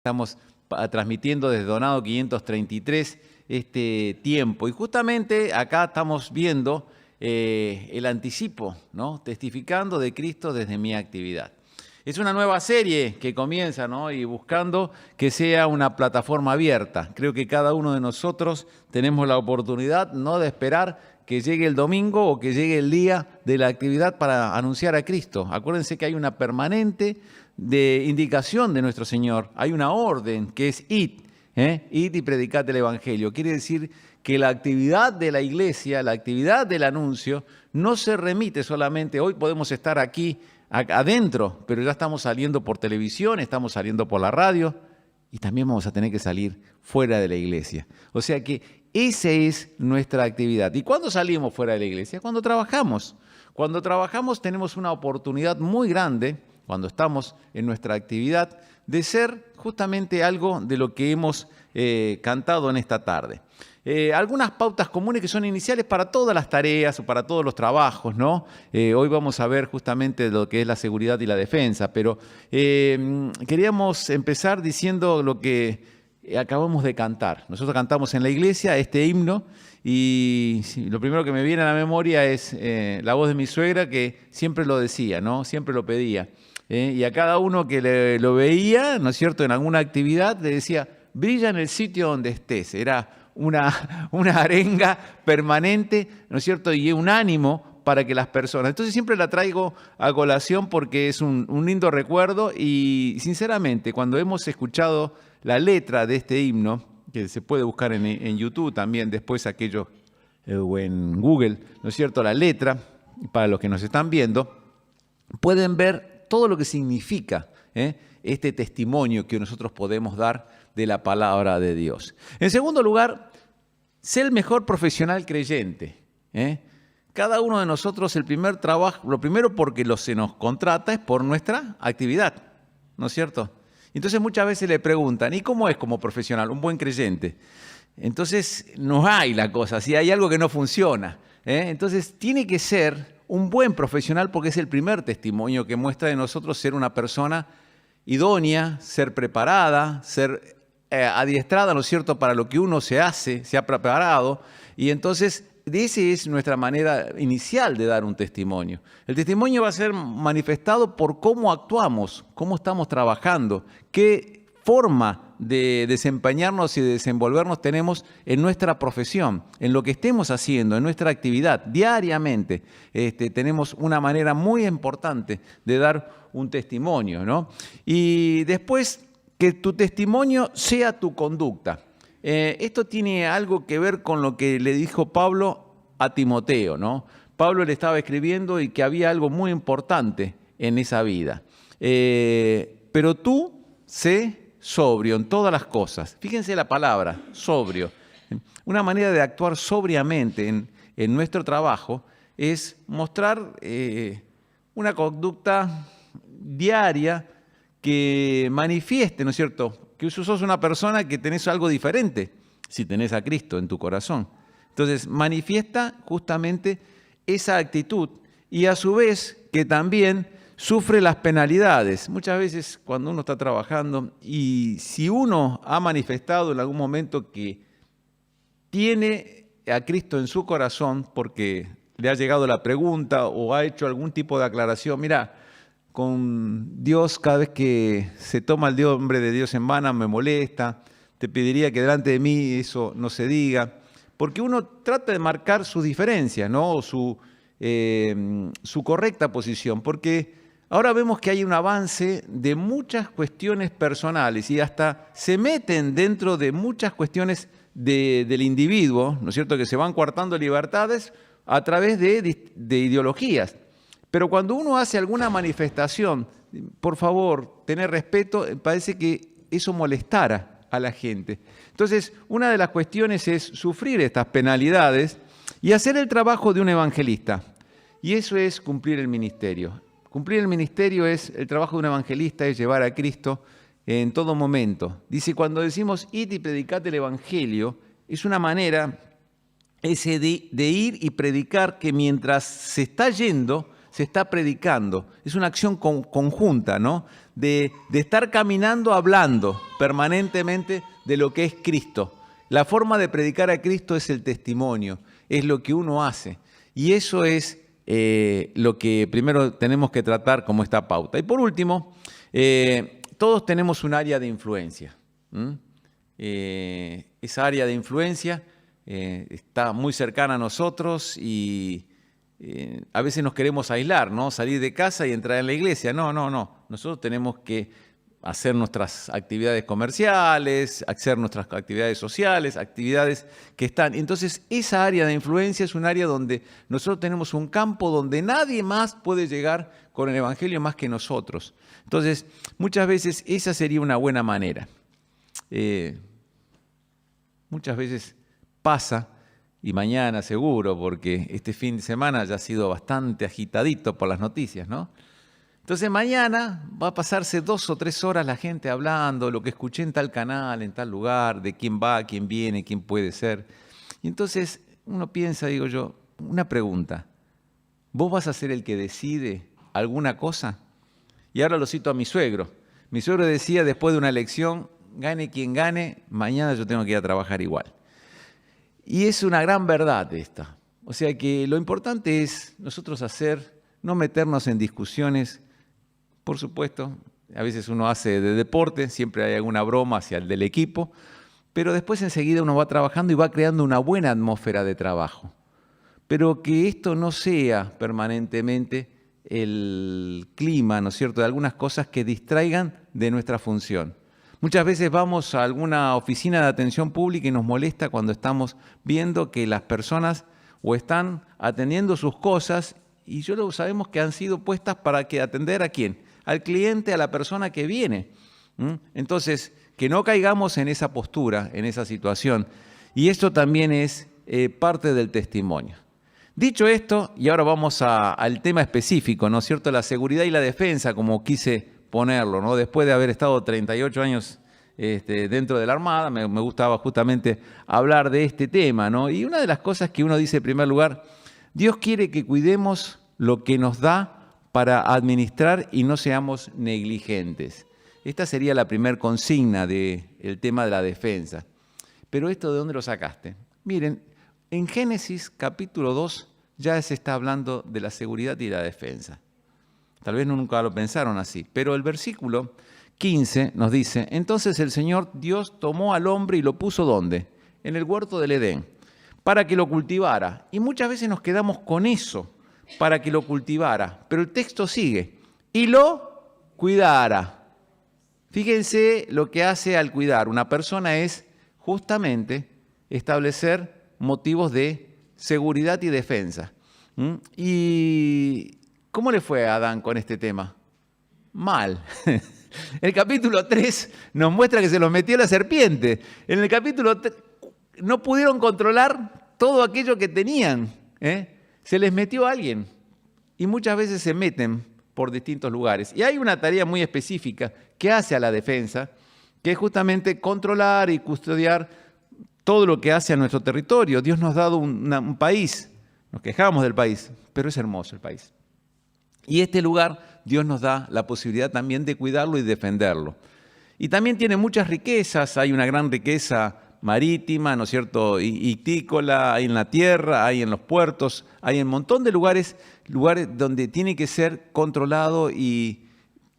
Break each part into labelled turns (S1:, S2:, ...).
S1: Estamos transmitiendo desde Donado 533 este tiempo. Y justamente acá estamos viendo el anticipo, ¿no? Testificando de Cristo desde mi actividad. Es una nueva serie que comienza, ¿no? Y buscando que sea una plataforma abierta. Creo que cada uno de nosotros tenemos la oportunidad no de esperar que llegue el domingo o que llegue el día de la actividad para anunciar a Cristo. Acuérdense que hay una permanente de indicación de nuestro Señor. Hay una orden que es id, id y predicad el Evangelio. Quiere decir que la actividad de la iglesia, la actividad del anuncio, no se remite solamente, hoy podemos estar aquí adentro, pero ya estamos saliendo por televisión, estamos saliendo por la radio y también vamos a tener que salir fuera de la iglesia. O sea que esa es nuestra actividad. ¿Y cuándo salimos fuera de la iglesia? Cuando trabajamos. Cuando trabajamos tenemos una oportunidad muy grande, cuando estamos en nuestra actividad, de ser justamente algo de lo que hemos cantado en esta tarde. Algunas pautas comunes que son iniciales para todas las tareas o para todos los trabajos, ¿no? Hoy vamos a ver justamente lo que es la seguridad y la defensa, pero queríamos empezar diciendo lo que acabamos de cantar. Nosotros cantamos en la iglesia este himno y lo primero que me viene a la memoria es la voz de mi suegra que siempre lo decía, ¿no? Siempre lo pedía. Y a cada uno que lo veía, ¿no es cierto?, en alguna actividad, le decía, brilla en el sitio donde estés. Era una arenga permanente, ¿no es cierto?, y un ánimo para que las personas. Entonces siempre la traigo a colación porque es un lindo recuerdo y sinceramente cuando hemos escuchado la letra de este himno, que se puede buscar en YouTube también, después aquello o en Google, ¿no es cierto?, la letra, para los que nos están viendo, pueden ver todo lo que significa este testimonio que nosotros podemos dar de la palabra de Dios. En segundo lugar, sé el mejor profesional creyente. Cada uno de nosotros el primer trabajo, lo primero porque se nos contrata es por nuestra actividad, ¿no es cierto? Entonces muchas veces le preguntan, ¿y cómo es como profesional, un buen creyente? Entonces no hay la cosa, si hay algo que no funciona. Entonces tiene que ser un buen profesional porque es el primer testimonio que muestra de nosotros ser una persona idónea, ser preparada, ser adiestrada, ¿no es cierto?, para lo que uno se ha preparado. Y entonces esa es nuestra manera inicial de dar un testimonio. El testimonio va a ser manifestado por cómo actuamos, cómo estamos trabajando, qué forma de desempeñarnos y de desenvolvernos tenemos en nuestra profesión, en lo que estemos haciendo, en nuestra actividad, diariamente. Tenemos una manera muy importante de dar un testimonio, ¿no? Y después, que tu testimonio sea tu conducta. Esto tiene algo que ver con lo que le dijo Pablo a Timoteo, ¿no? Pablo le estaba escribiendo y que había algo muy importante en esa vida. Pero tú sé sobrio en todas las cosas. Fíjense la palabra, sobrio. Una manera de actuar sobriamente en nuestro trabajo es mostrar una conducta diaria que manifieste, ¿no es cierto?, que sos una persona que tenés algo diferente si tenés a Cristo en tu corazón. Entonces, manifiesta justamente esa actitud y a su vez que también sufre las penalidades. Muchas veces cuando uno está trabajando y si uno ha manifestado en algún momento que tiene a Cristo en su corazón porque le ha llegado la pregunta o ha hecho algún tipo de aclaración, mira, con Dios cada vez que se toma el nombre de Dios en vano me molesta, te pediría que delante de mí eso no se diga, porque uno trata de marcar sus diferencias, ¿no? O su correcta posición, porque ahora vemos que hay un avance de muchas cuestiones personales y hasta se meten dentro de muchas cuestiones del individuo, ¿no es cierto?, que se van coartando libertades a través de ideologías. Pero cuando uno hace alguna manifestación, por favor, tener respeto, parece que eso molestara a la gente. Entonces, una de las cuestiones es sufrir estas penalidades y hacer el trabajo de un evangelista. Y eso es cumplir el ministerio. Cumplir el ministerio es, el trabajo de un evangelista es llevar a Cristo en todo momento. Dice, cuando decimos id y predicad el evangelio, es una manera de ir y predicar que mientras se se está predicando. Es una acción conjunta, ¿no? De estar caminando, hablando permanentemente de lo que es Cristo. La forma de predicar a Cristo es el testimonio, es lo que uno hace. Y eso es lo que primero tenemos que tratar como esta pauta. Y por último, todos tenemos un área de influencia. Esa área de influencia está muy cercana a nosotros y a veces nos queremos aislar, ¿no? Salir de casa y entrar en la iglesia. No. Nosotros tenemos que hacer nuestras actividades comerciales, hacer nuestras actividades sociales, actividades que están. Entonces, esa área de influencia es un área donde nosotros tenemos un campo donde nadie más puede llegar con el Evangelio más que nosotros. Entonces, muchas veces esa sería una buena manera. Muchas veces pasa, y mañana seguro, porque este fin de semana ya ha sido bastante agitadito por las noticias, ¿no? Entonces mañana va a pasarse 2 o 3 horas la gente hablando, lo que escuché en tal canal, en tal lugar, de quién va, quién viene, quién puede ser. Y entonces uno piensa, digo yo, una pregunta, ¿vos vas a ser el que decide alguna cosa? Y ahora lo cito a mi suegro. Mi suegro decía, después de una elección, gane quien gane, mañana yo tengo que ir a trabajar igual. Y es una gran verdad esta. O sea que lo importante es nosotros no meternos en discusiones. Por supuesto, a veces uno hace de deporte, siempre hay alguna broma hacia el del equipo, pero después enseguida uno va trabajando y va creando una buena atmósfera de trabajo. Pero que esto no sea permanentemente el clima, ¿no es cierto?, de algunas cosas que distraigan de nuestra función. Muchas veces vamos a alguna oficina de atención pública y nos molesta cuando estamos viendo que las personas o están atendiendo sus cosas y sabemos que han sido puestas para que atender ¿a quién? Al cliente, a la persona que viene. Entonces, que no caigamos en esa postura, en esa situación. Y esto también es parte del testimonio. Dicho esto, y ahora vamos al tema específico, ¿no es cierto? La seguridad y la defensa, como quise ponerlo, ¿no? Después de haber estado 38 años dentro de la Armada, me gustaba justamente hablar de este tema, ¿no? Y una de las cosas que uno dice en primer lugar, Dios quiere que cuidemos lo que nos da para administrar y no seamos negligentes. Esta sería la primera consigna del tema de la defensa. Pero ¿esto de dónde lo sacaste? Miren, en Génesis capítulo 2 ya se está hablando de la seguridad y la defensa. Tal vez nunca lo pensaron así, pero el versículo 15 nos dice, entonces el Señor Dios tomó al hombre y lo puso ¿dónde? En el huerto del Edén, para que lo cultivara. Y muchas veces nos quedamos con eso, para que lo cultivara. Pero el texto sigue, y lo cuidara. Fíjense lo que hace al cuidar una persona es justamente establecer motivos de seguridad y defensa. ¿Y cómo le fue a Adán con este tema? Mal. El capítulo 3 nos muestra que se los metió la serpiente. En el capítulo 3 no pudieron controlar todo aquello que tenían. Se les metió a alguien. Y muchas veces se meten por distintos lugares. Y hay una tarea muy específica que hace a la defensa, que es justamente controlar y custodiar todo lo que hace a nuestro territorio. Dios nos ha dado un país. Nos quejamos del país, pero es hermoso el país. Y este lugar, Dios nos da la posibilidad también de cuidarlo y defenderlo. Y también tiene muchas riquezas, hay una gran riqueza marítima, ¿no es cierto?, ictícola, hay en la tierra, hay en los puertos, hay en un montón de lugares donde tiene que ser controlado y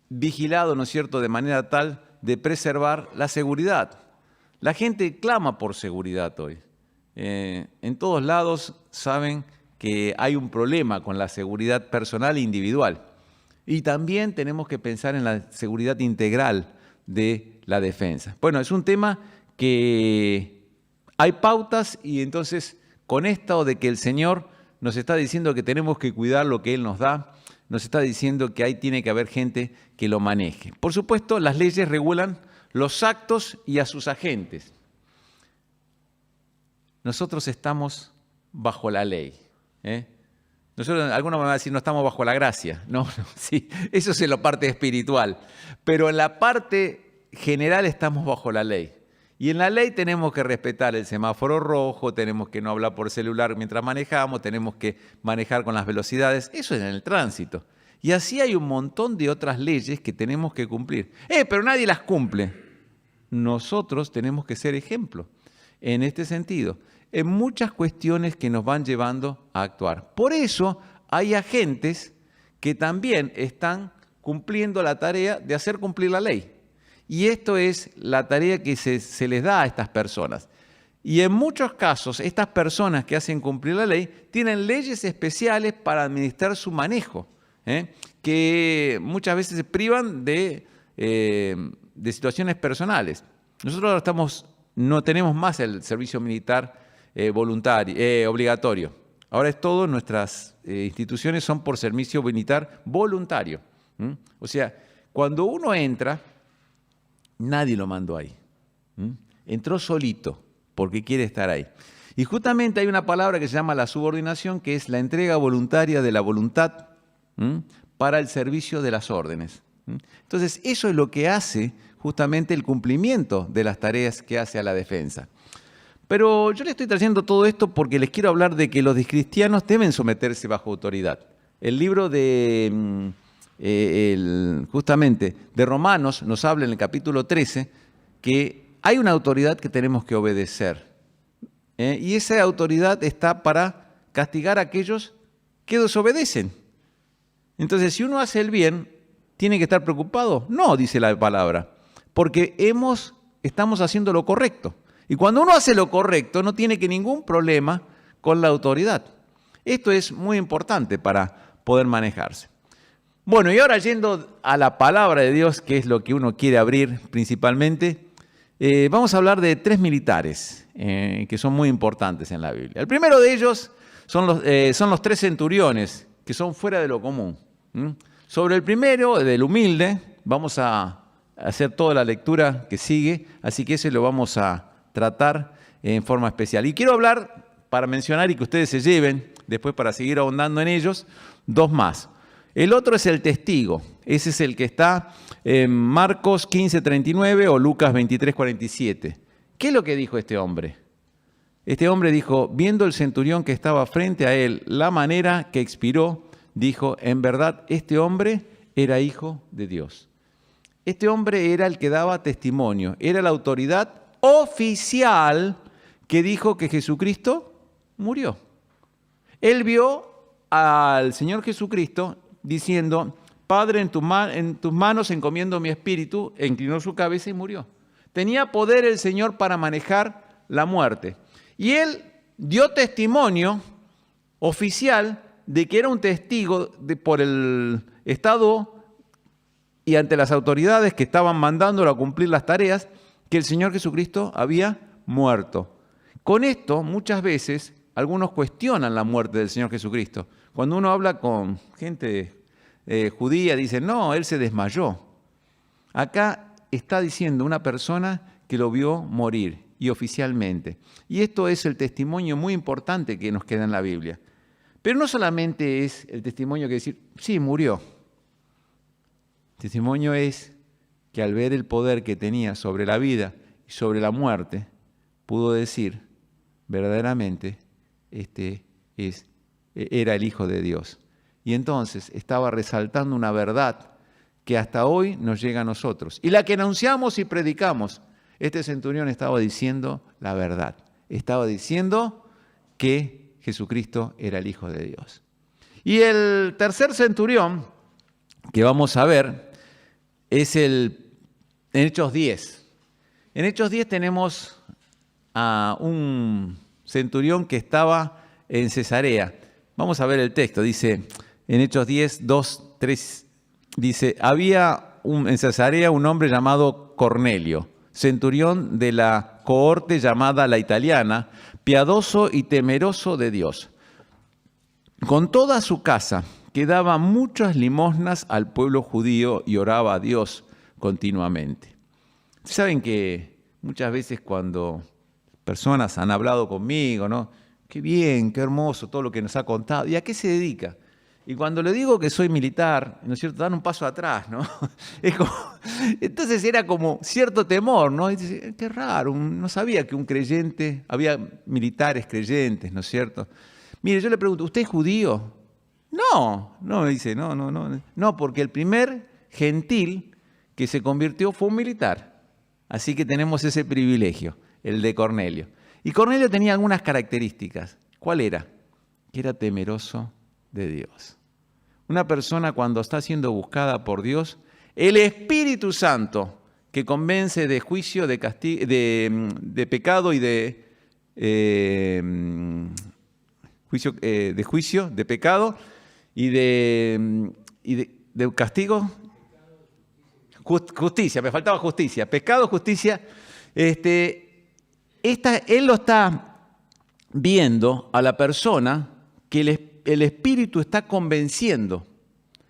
S1: vigilado, ¿no es cierto?, de manera tal de preservar la seguridad. La gente clama por seguridad hoy. En todos lados saben que hay un problema con la seguridad personal e individual. Y también tenemos que pensar en la seguridad integral de la defensa. Bueno, es un tema que hay pautas y entonces con esto de que el Señor nos está diciendo que tenemos que cuidar lo que Él nos da, nos está diciendo que ahí tiene que haber gente que lo maneje. Por supuesto, las leyes regulan los actos y a sus agentes. Nosotros estamos bajo la ley. Nosotros, algunos me van a decir, no estamos bajo la gracia. No, sí, eso es en la parte espiritual. Pero en la parte general estamos bajo la ley. Y en la ley tenemos que respetar el semáforo rojo, tenemos que no hablar por celular mientras manejamos, tenemos que manejar con las velocidades. Eso es en el tránsito. Y así hay un montón de otras leyes que tenemos que cumplir. Pero nadie las cumple. Nosotros tenemos que ser ejemplo en este sentido, en muchas cuestiones que nos van llevando a actuar. Por eso hay agentes que también están cumpliendo la tarea de hacer cumplir la ley. Y esto es la tarea que se les da a estas personas. Y en muchos casos, estas personas que hacen cumplir la ley tienen leyes especiales para administrar su manejo, que muchas veces se privan de situaciones personales. Nosotros ahora no tenemos más el servicio militar obligatorio. Ahora es todo, nuestras instituciones son por servicio militar voluntario. O sea, cuando uno entra, nadie lo mandó ahí. Entró solito porque quiere estar ahí. Y justamente hay una palabra que se llama la subordinación, que es la entrega voluntaria de la voluntad para el servicio de las órdenes. Entonces, eso es lo que hace justamente el cumplimiento de las tareas que hace a la defensa. Pero yo le estoy trayendo todo esto porque les quiero hablar de que los cristianos deben someterse bajo autoridad. El libro justamente de Romanos nos habla en el capítulo 13 que hay una autoridad que tenemos que obedecer. Y esa autoridad está para castigar a aquellos que desobedecen. Entonces, si uno hace el bien, ¿tiene que estar preocupado? No, dice la palabra, porque estamos haciendo lo correcto. Y cuando uno hace lo correcto, no tiene ningún problema con la autoridad. Esto es muy importante para poder manejarse. Bueno, y ahora yendo a la palabra de Dios, que es lo que uno quiere abrir principalmente, vamos a hablar de 3 militares que son muy importantes en la Biblia. El primero de ellos son los 3 centuriones, que son fuera de lo común. Sobre el primero, del humilde, vamos a hacer toda la lectura que sigue, así que ese lo vamos a tratar en forma especial. Y quiero hablar, para mencionar y que ustedes se lleven, después para seguir ahondando en ellos, 2 más. El otro es el testigo. Ese es el que está en Marcos 15:39 o Lucas 23:47. ¿Qué es lo que dijo este hombre? Este hombre dijo, viendo el centurión que estaba frente a él, la manera que expiró, dijo, en verdad, este hombre era hijo de Dios. Este hombre era el que daba testimonio, era la autoridad oficial que dijo que Jesucristo murió. Él vio al Señor Jesucristo diciendo, Padre, en tus manos encomiendo mi espíritu, e inclinó su cabeza y murió. Tenía poder el Señor para manejar la muerte. Y él dio testimonio oficial de que era un testigo por el Estado y ante las autoridades que estaban mandándolo a cumplir las tareas, que el Señor Jesucristo había muerto. Con esto, muchas veces, algunos cuestionan la muerte del Señor Jesucristo. Cuando uno habla con gente judía, dicen, no, Él se desmayó. Acá está diciendo una persona que lo vio morir, y oficialmente. Y esto es el testimonio muy importante que nos queda en la Biblia. Pero no solamente es el testimonio que decir, sí, murió. El testimonio es que al ver el poder que tenía sobre la vida y sobre la muerte, pudo decir, verdaderamente, era el Hijo de Dios. Y entonces estaba resaltando una verdad que hasta hoy nos llega a nosotros. Y la que anunciamos y predicamos, este centurión estaba diciendo la verdad. Estaba diciendo que Jesucristo era el Hijo de Dios. Y el tercer centurión que vamos a ver es en Hechos 10. En Hechos 10 tenemos a un centurión que estaba en Cesarea. Vamos a ver el texto. Dice en Hechos 10, 2, 3, dice, había en Cesarea un hombre llamado Cornelio, centurión de la cohorte llamada la italiana, piadoso y temeroso de Dios. Con toda su casa que daba muchas limosnas al pueblo judío y oraba a Dios continuamente. Saben que muchas veces cuando personas han hablado conmigo, ¿no? Qué bien, qué hermoso todo lo que nos ha contado. ¿Y a qué se dedica? Y cuando le digo que soy militar, ¿no es cierto? Dan un paso atrás, ¿no? Es como, Entonces era como cierto temor, ¿no? Y dice, qué raro, no sabía que un creyente, había militares creyentes, ¿no es cierto? Mire, yo le pregunto, ¿usted es judío? No, no, me dice, no, porque el primer gentil que se convirtió fue un militar. Así que tenemos ese privilegio, el de Cornelio. Y Cornelio tenía algunas características. ¿Cuál era? Que era temeroso de Dios. Una persona cuando está siendo buscada por Dios, el Espíritu Santo que convence de juicio, de pecado y de juicio, de pecado y de castigo. Justicia, me faltaba justicia. Pecado, justicia. Él lo está viendo a la persona que el Espíritu está convenciendo.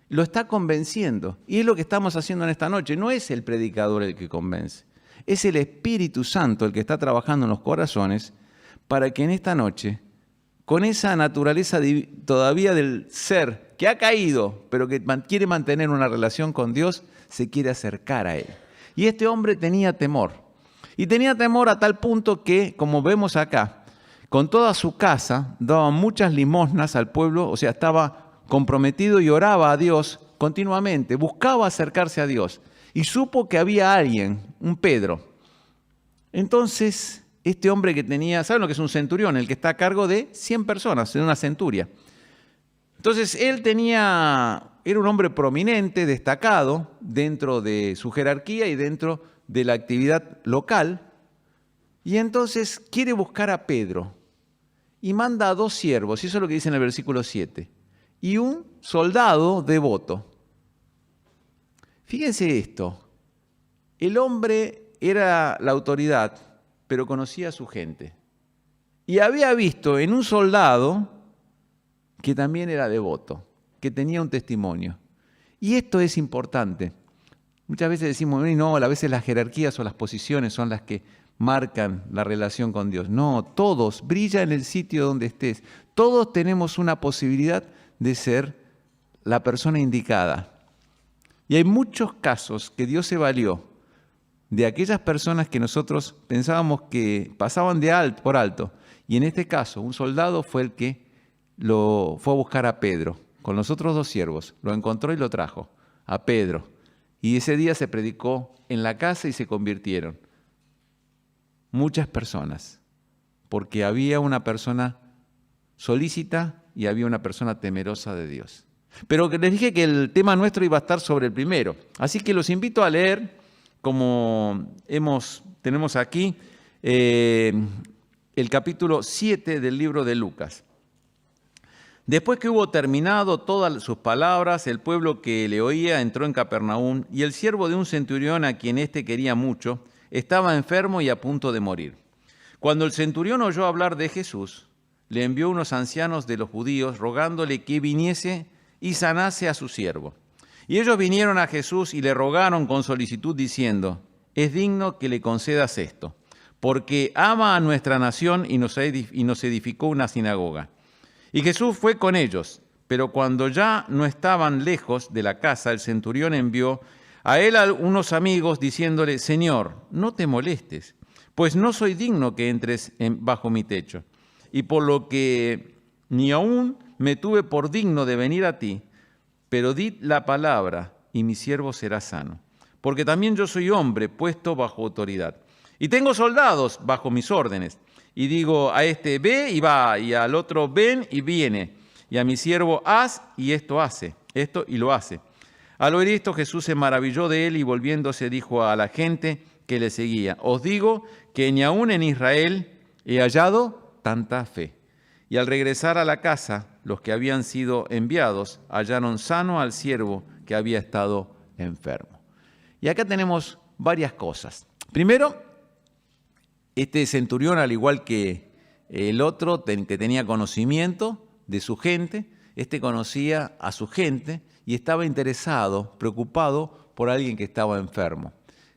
S1: Lo está convenciendo. Y es lo que estamos haciendo en esta noche. No es el predicador el que convence. Es el Espíritu Santo el que está trabajando en los corazones para que en esta noche, con esa naturaleza todavía del ser que ha caído, pero que quiere mantener una relación con Dios, se quiere acercar a Él. Y este hombre tenía temor. Y tenía temor a tal punto que, como vemos acá, con toda su casa daba muchas limosnas al pueblo, o sea, estaba comprometido y oraba a Dios continuamente, buscaba acercarse a Dios. Y supo que había alguien, un Pedro. Entonces, este hombre que tenía, ¿saben lo que es un centurión? El que está a cargo de 100 personas, en una centuria. Entonces, era un hombre prominente, destacado, dentro de su jerarquía y dentro de la actividad local. Y entonces quiere buscar a Pedro y manda a 2 siervos, y eso es lo que dice en el versículo 7, y un soldado devoto. Fíjense esto, el hombre era la autoridad, pero conocía a su gente. Y había visto en un soldado que también era devoto, que tenía un testimonio. Y esto es importante. Muchas veces decimos, no, a veces las jerarquías o las posiciones son las que marcan la relación con Dios. No, todos, brilla en el sitio donde estés. Todos tenemos una posibilidad de ser la persona indicada. Y hay muchos casos que Dios se valió de aquellas personas que nosotros pensábamos que pasaban por alto. Y en este caso, un soldado fue el que lo fue a buscar a Pedro, con los otros 2 siervos. Lo encontró y lo trajo a Pedro. Y ese día se predicó en la casa y se convirtieron muchas personas, porque había una persona solícita y había una persona temerosa de Dios. Pero les dije que el tema nuestro iba a estar sobre el primero. Así que los invito a leer, como tenemos aquí, el capítulo 7 del libro de Lucas. Después que hubo terminado todas sus palabras, el pueblo que le oía entró en Capernaum, y el siervo de un centurión, a quien éste quería mucho, estaba enfermo y a punto de morir. Cuando el centurión oyó hablar de Jesús, le envió unos ancianos de los judíos rogándole que viniese y sanase a su siervo. Y ellos vinieron a Jesús y le rogaron con solicitud diciendo, es digno que le concedas esto, porque ama a nuestra nación y nos edificó una sinagoga. Y Jesús fue con ellos, pero cuando ya no estaban lejos de la casa, el centurión envió a él a unos amigos diciéndole, Señor, no te molestes, pues no soy digno que entres bajo mi techo. Y por lo que ni aún me tuve por digno de venir a ti, pero di la palabra y mi siervo será sano. Porque también yo soy hombre puesto bajo autoridad. Y tengo soldados bajo mis órdenes. Y digo a este, ve y va, y al otro, ven y viene. Y a mi siervo, haz y esto hace, esto y lo hace. Al oír esto, Jesús se maravilló de él y volviéndose dijo a la gente que le seguía, os digo que ni aún en Israel he hallado tanta fe. Y al regresar a la casa, los que habían sido enviados hallaron sano al siervo que había estado enfermo. Y acá tenemos varias cosas. Primero, este centurión, al igual que el otro que tenía conocimiento de su gente, conocía a su gente y estaba interesado, preocupado por alguien que estaba enfermo.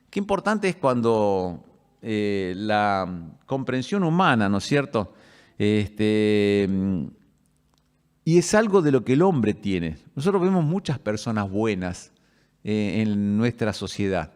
S1: Qué importante es cuando la comprensión humana, ¿no es cierto? Y es algo de lo que el hombre tiene. Nosotros vemos muchas personas buenas en nuestra sociedad.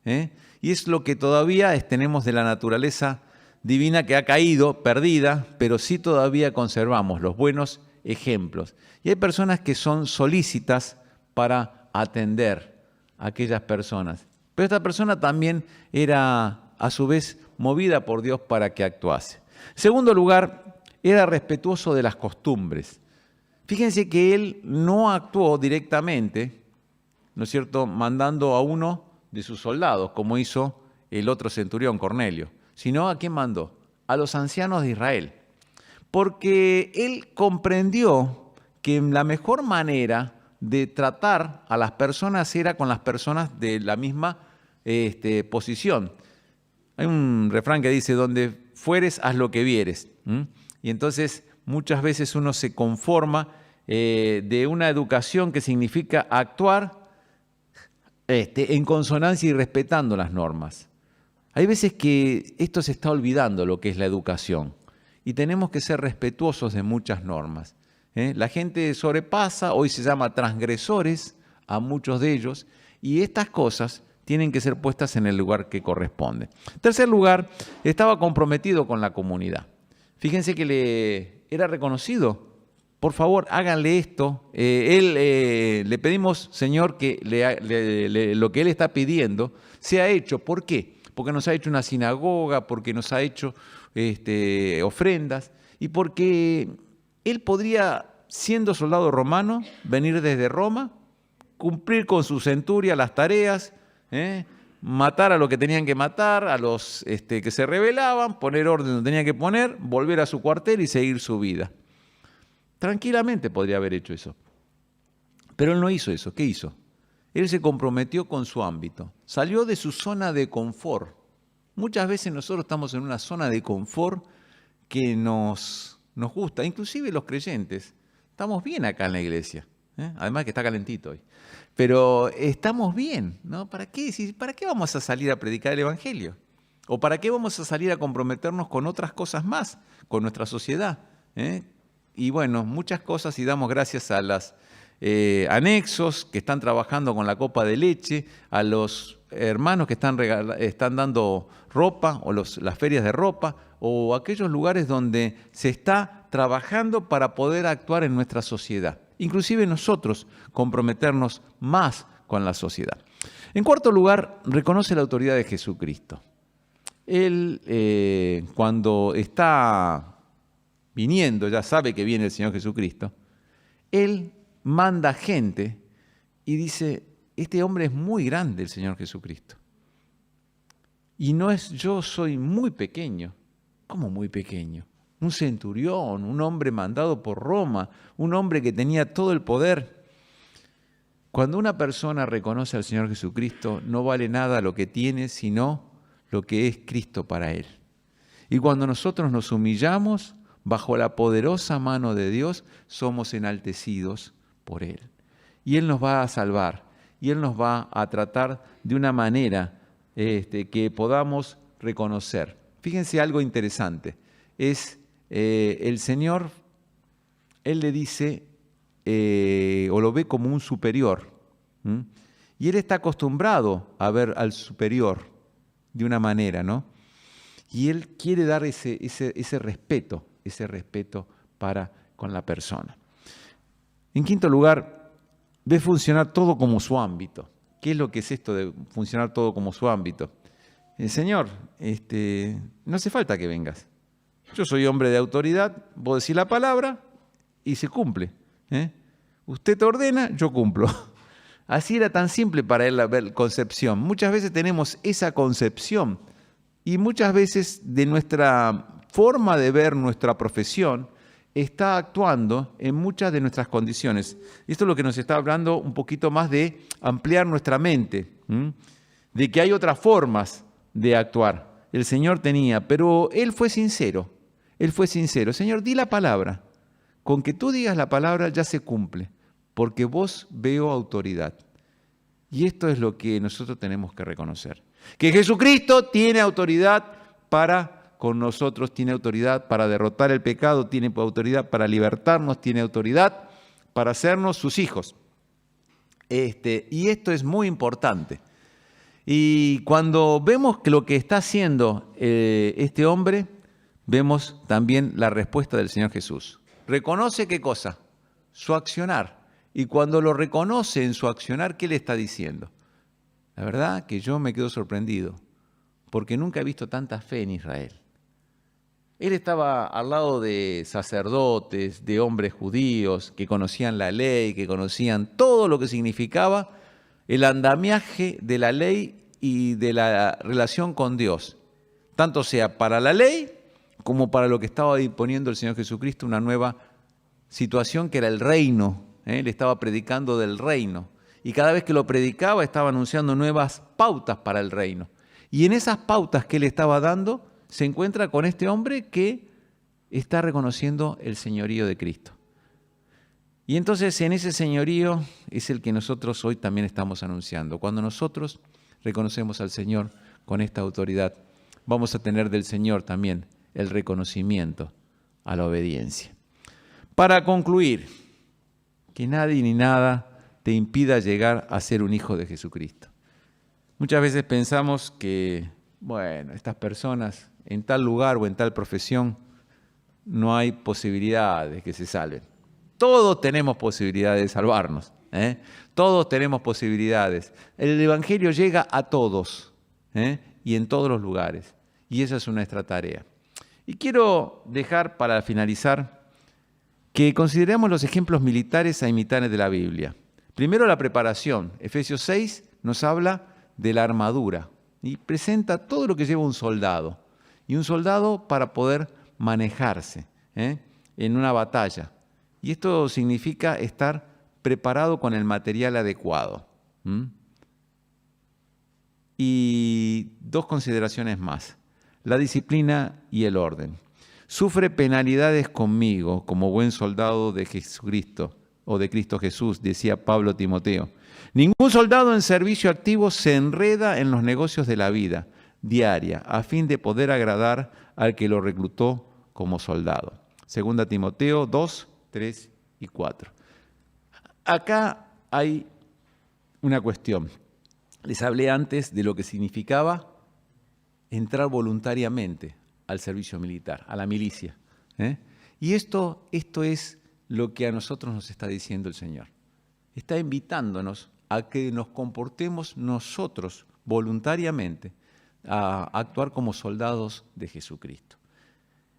S1: Y es lo que todavía tenemos de la naturaleza divina que ha caído, perdida, pero sí todavía conservamos los buenos ejemplos. Y hay personas que son solícitas para atender a aquellas personas. Pero esta persona también era a su vez movida por Dios para que actuase. En segundo lugar, era respetuoso de las costumbres. Fíjense que él no actuó directamente, ¿no es cierto?, mandando a uno de sus soldados, como hizo el otro centurión, Cornelio, sino ¿a quién mandó? A los ancianos de Israel. Porque él comprendió que la mejor manera de tratar a las personas era con las personas de la misma posición. Hay un refrán que dice, donde fueres, haz lo que vieres. Y entonces muchas veces uno se conforma de una educación que significa actuar en consonancia y respetando las normas. Hay veces que esto se está olvidando, lo que es la educación, y tenemos que ser respetuosos de muchas normas. La gente sobrepasa, hoy se llama transgresores a muchos de ellos, y estas cosas tienen que ser puestas en el lugar que corresponde. En tercer lugar, estaba comprometido con la comunidad. Fíjense que le era reconocido. Por favor, háganle esto. Le pedimos, Señor, que lo que Él está pidiendo sea hecho. ¿Por qué? Porque nos ha hecho una sinagoga, porque nos ha hecho ofrendas y porque Él podría, siendo soldado romano, venir desde Roma, cumplir con su centuria las tareas, matar a los que tenían que matar, a los que se rebelaban, poner orden donde tenían que poner, volver a su cuartel y seguir su vida. Tranquilamente podría haber hecho eso. Pero él no hizo eso. ¿Qué hizo? Él se comprometió con su ámbito. Salió de su zona de confort. Muchas veces nosotros estamos en una zona de confort que nos gusta. Inclusive los creyentes. Estamos bien acá en la iglesia. Además que está calentito hoy. Pero estamos bien, ¿no? ¿Para qué vamos a salir a predicar el Evangelio? ¿O para qué vamos a salir a comprometernos con otras cosas más, con nuestra sociedad? Y bueno, muchas cosas, y damos gracias a los anexos que están trabajando con la copa de leche, a los hermanos que están dando ropa, o las ferias de ropa, o aquellos lugares donde se está trabajando para poder actuar en nuestra sociedad. Inclusive nosotros comprometernos más con la sociedad. En cuarto lugar, reconoce la autoridad de Jesucristo. Él, cuando está viniendo, ya sabe que viene el Señor Jesucristo, Él manda gente y dice, este hombre es muy grande, el Señor Jesucristo. Y no es, yo soy muy pequeño. ¿Cómo muy pequeño? Un centurión, un hombre mandado por Roma, un hombre que tenía todo el poder. Cuando una persona reconoce al Señor Jesucristo, no vale nada lo que tiene, sino lo que es Cristo para él. Y cuando nosotros nos humillamos bajo la poderosa mano de Dios, somos enaltecidos por Él. Y Él nos va a salvar, y Él nos va a tratar de una manera que podamos reconocer. Fíjense algo interesante, es el Señor, Él le dice, o lo ve como un superior, y Él está acostumbrado a ver al superior de una manera, ¿no? Y Él quiere dar ese respeto para con la persona. En quinto lugar, ve funcionar todo como su ámbito. ¿Qué es lo que es esto de funcionar todo como su ámbito? Señor, no hace falta que vengas. Yo soy hombre de autoridad, vos decís la palabra y se cumple. Usted te ordena, yo cumplo. Así era tan simple para él la concepción. Muchas veces tenemos esa concepción y muchas veces de nuestra forma de ver nuestra profesión está actuando en muchas de nuestras condiciones. Y esto es lo que nos está hablando un poquito más de ampliar nuestra mente, de que hay otras formas de actuar. El Señor tenía, pero Él fue sincero. Él fue sincero. Señor, di la palabra. Con que tú digas la palabra ya se cumple, porque vos veo autoridad. Y esto es lo que nosotros tenemos que reconocer. Que Jesucristo tiene autoridad con nosotros, tiene autoridad para derrotar el pecado, tiene autoridad para libertarnos, tiene autoridad para hacernos sus hijos. Y esto es muy importante. Y cuando vemos que lo que está haciendo este hombre, vemos también la respuesta del Señor Jesús. ¿Reconoce qué cosa? Su accionar. Y cuando lo reconoce en su accionar, ¿qué le está diciendo? La verdad que yo me quedo sorprendido, porque nunca he visto tanta fe en Israel. Él estaba al lado de sacerdotes, de hombres judíos que conocían la ley, que conocían todo lo que significaba el andamiaje de la ley y de la relación con Dios, tanto sea para la ley como para lo que estaba imponiendo el Señor Jesucristo, una nueva situación que era el reino. Él estaba predicando del reino y cada vez que lo predicaba estaba anunciando nuevas pautas para el reino. Y en esas pautas que él estaba dando se encuentra con este hombre que está reconociendo el señorío de Cristo. Y entonces en ese señorío es el que nosotros hoy también estamos anunciando. Cuando nosotros reconocemos al Señor con esta autoridad, vamos a tener del Señor también el reconocimiento a la obediencia. Para concluir, que nadie ni nada te impida llegar a ser un hijo de Jesucristo. Muchas veces pensamos que, bueno, estas personas en tal lugar o en tal profesión no hay posibilidad de que se salven. Todos tenemos posibilidades de salvarnos, Todos tenemos posibilidades. El Evangelio llega a todos, y en todos los lugares. Y esa es nuestra tarea. Y quiero dejar para finalizar que consideremos los ejemplos militares a imitar de la Biblia. Primero la preparación. Efesios 6 nos habla de la armadura y presenta todo lo que lleva un soldado. Y un soldado para poder manejarse en una batalla. Y esto significa estar preparado con el material adecuado. Y dos consideraciones más. La disciplina y el orden. Sufre penalidades conmigo como buen soldado de Jesucristo o de Cristo Jesús, decía Pablo a Timoteo. Ningún soldado en servicio activo se enreda en los negocios de la vida diaria a fin de poder agradar al que lo reclutó como soldado. 2 Timoteo 2, 3 y 4. Acá hay una cuestión. Les hablé antes de lo que significaba entrar voluntariamente al servicio militar, a la milicia. Y esto es lo que a nosotros nos está diciendo el Señor. Está invitándonos a que nos comportemos nosotros voluntariamente a actuar como soldados de Jesucristo.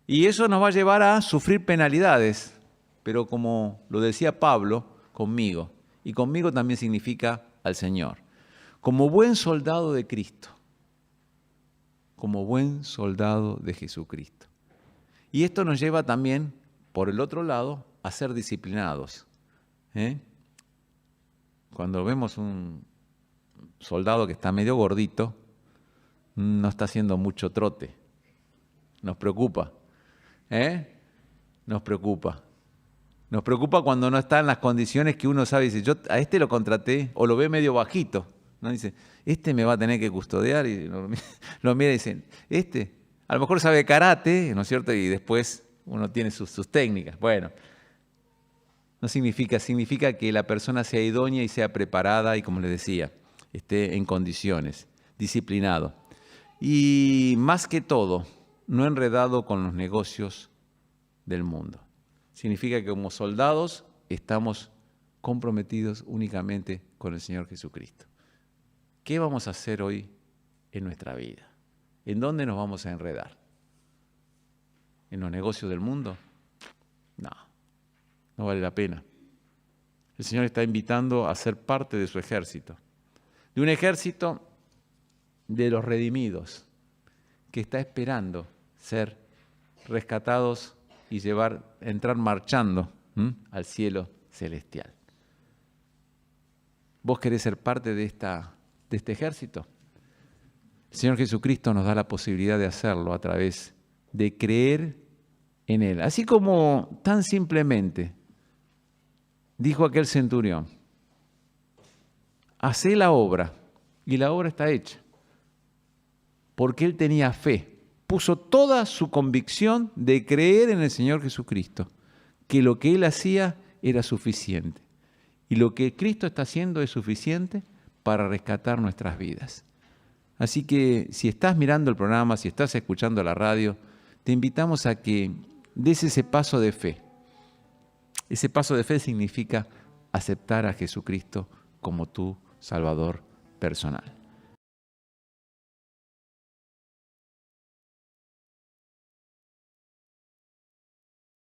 S1: Y eso nos va a llevar a sufrir penalidades, pero como lo decía Pablo, conmigo. Y conmigo también significa al Señor. Como buen soldado de Cristo. Como buen soldado de Jesucristo. Y esto nos lleva también, por el otro lado, a ser disciplinados. Cuando vemos un soldado que está medio gordito, no está haciendo mucho trote. Nos preocupa. Nos preocupa. Nos preocupa cuando no está en las condiciones que uno sabe. Dice, yo a este lo contraté, o lo ve medio bajito. ¿No? Dice, este me va a tener que custodiar. Y lo mira y dice, a lo mejor sabe karate, ¿no es cierto? Y después uno tiene sus técnicas. Bueno, no significa que la persona sea idónea y sea preparada y, como les decía, esté en condiciones, disciplinado. Y más que todo, no enredado con los negocios del mundo. Significa que como soldados estamos comprometidos únicamente con el Señor Jesucristo. ¿Qué vamos a hacer hoy en nuestra vida? ¿En dónde nos vamos a enredar? ¿En los negocios del mundo? No vale la pena. El Señor está invitando a ser parte de su ejército. De un ejército de los redimidos, que está esperando ser rescatados y entrar marchando al cielo celestial. ¿Vos querés ser parte de este ejército? El Señor Jesucristo nos da la posibilidad de hacerlo a través de creer en Él. Así como tan simplemente dijo aquel centurión, hacé la obra, y la obra está hecha. Porque él tenía fe, puso toda su convicción de creer en el Señor Jesucristo, que lo que él hacía era suficiente. Y lo que Cristo está haciendo es suficiente para rescatar nuestras vidas. Así que si estás mirando el programa, si estás escuchando la radio, te invitamos a que des ese paso de fe. Ese paso de fe significa aceptar a Jesucristo como tu Salvador personal.